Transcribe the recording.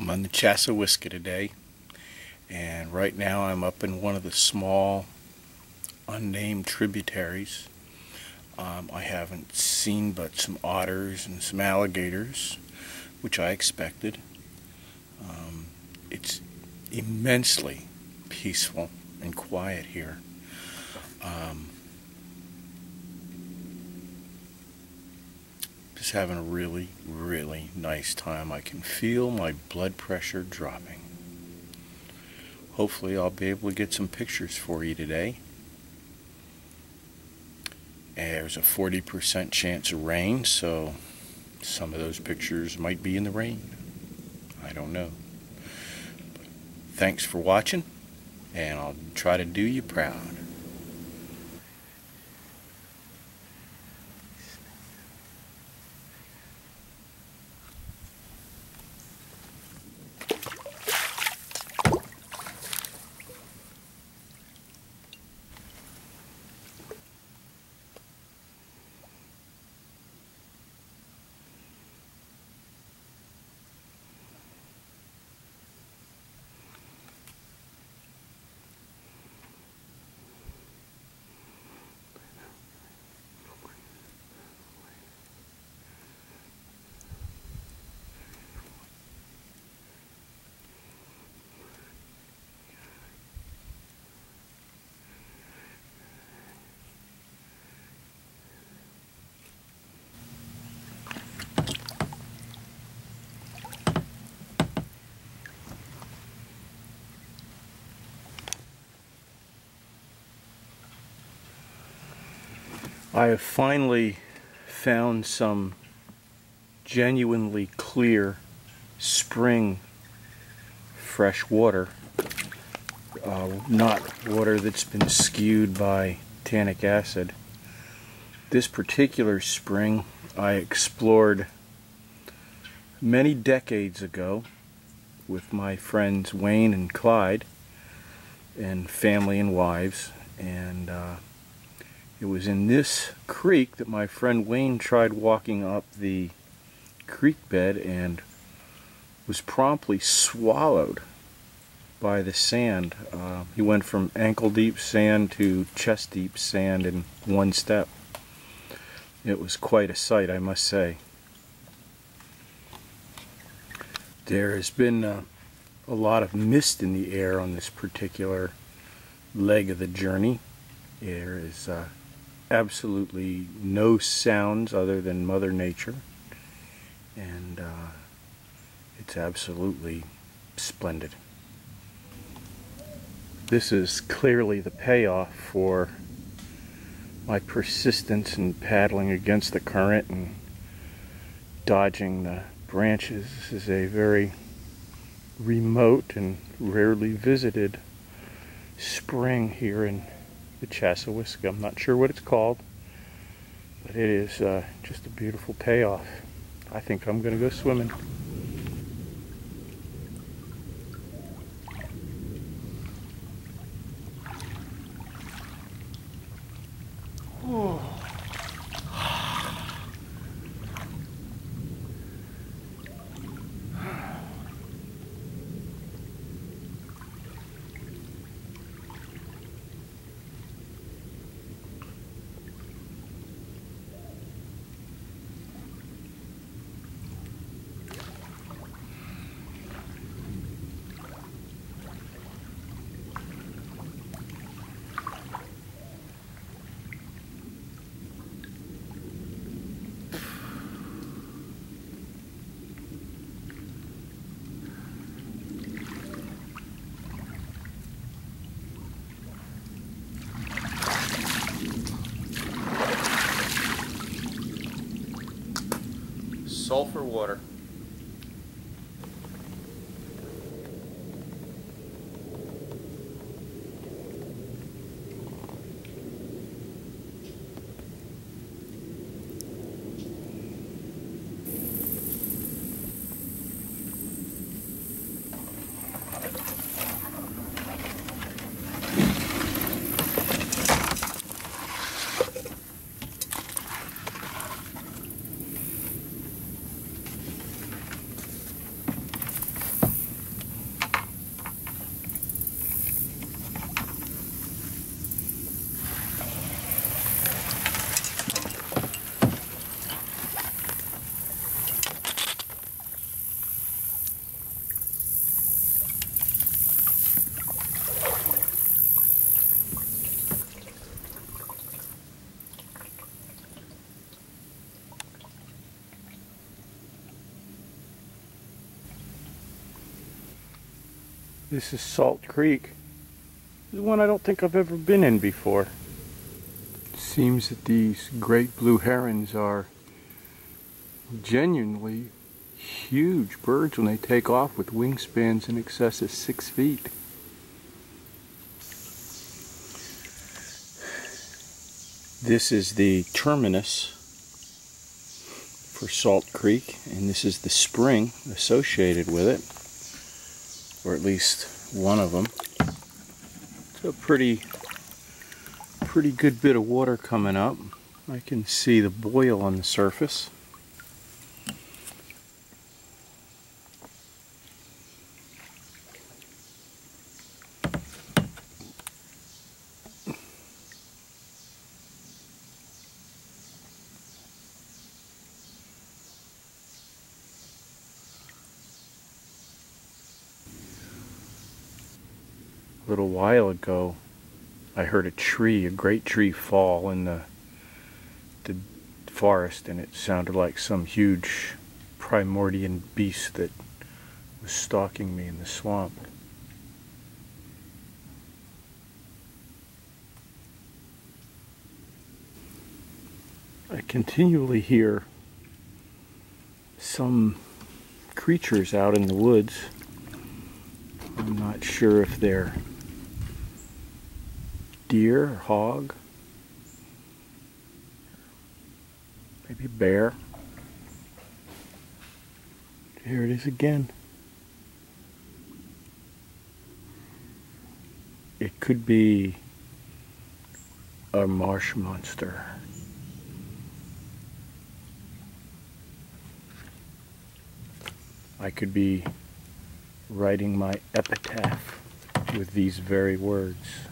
I'm on the Chassahowitzka today, and right now I'm up in one of the small unnamed tributaries. I haven't seen but some otters and some alligators, which I expected. It's immensely peaceful and quiet here. Just having a really, really nice time. I can feel my blood pressure dropping. Hopefully I'll be able to get some pictures for you today. There's a 40% chance of rain, so some of those pictures might be in the rain. I don't know. But thanks for watching, and I'll try to do you proud. I have finally found some genuinely clear spring fresh water, not water that's been skewed by tannic acid. This particular spring I explored many decades ago with my friends Wayne and Clyde and family and wives, and it was in this creek that my friend Wayne tried walking up the creek bed and was promptly swallowed by the sand. He went from ankle-deep sand to chest-deep sand in one step. It was quite a sight, I must say. There has been a lot of mist in the air on this particular leg of the journey. There is absolutely no sounds other than Mother Nature, and it's absolutely splendid. This is clearly the payoff for my persistence in paddling against the current and dodging the branches. This is a very remote and rarely visited spring here in the Chassahowitzka. I'm not sure what it's called, but it is just a beautiful payoff. I think I'm going to go swimming. Oh. Sulfur water. This is Salt Creek. This is one I don't think I've ever been in before. It seems that these great blue herons are genuinely huge birds when they take off with wingspans in excess of 6 feet. This is the terminus for Salt Creek, and this is the spring associated with it, or at least one of them. It's a pretty good bit of water coming up. I can see the boil on the surface. A little while ago, I heard a great tree fall in the forest, and it sounded like some huge primordial beast that was stalking me in the swamp. I continually hear some creatures out in the woods. I'm not sure if they're deer or hog, maybe bear. Here it is again. It could be a marsh monster. I could be writing my epitaph with these very words.